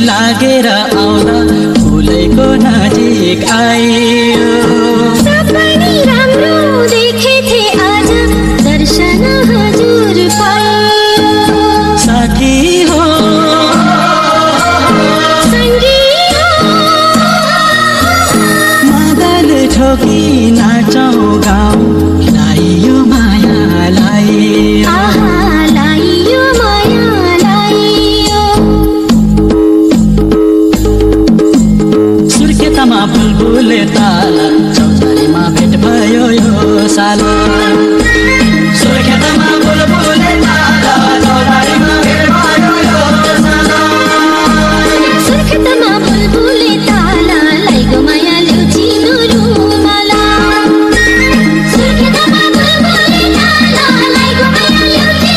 लागेर आउँदा फुलेको नजिक आइयो सपनी राम्रो देखेथे आज दर्शन हजुर पाइयो साथी हो संगी हो मादल ठोकी नाचौँ गाउँ लाइयो माया लाइयो आहा लाइयो माया लाइयो सुर्खेतमा बुलबुले ताला चौतारीमा भेट भयो यो साला सुर्खेतमा बुलबुले ताला चौतारीमा भेट भयो यो साला सुर्खेतमा बुलबुले ताला लाइगो माया ल्याउची रुमाला सुर्खेतमा बुलबुले ताला लाइगो माया ल्याउची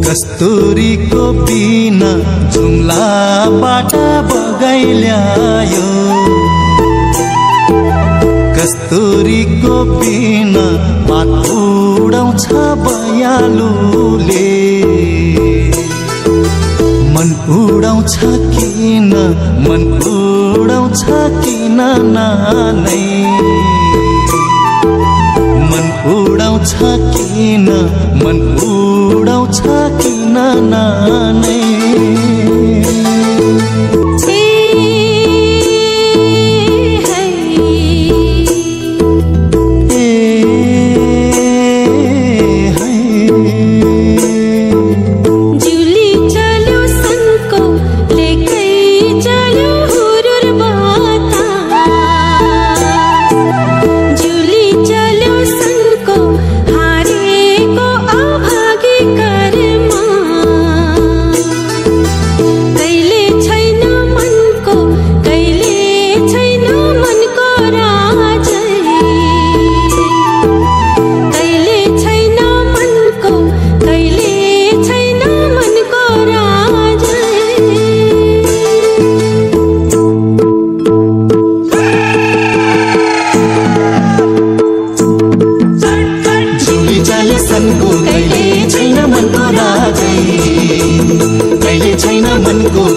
कस्तुरीको बिना जुम्लाबाट बगाइल्यायो कस्तुरीको बिना पात उडाउँछ बयालुले मन उडाउँछ किन नानै मन उडाउँछ किन नानै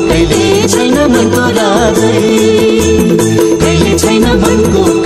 कहिले छैन मनको राजै कहिले छैन मनको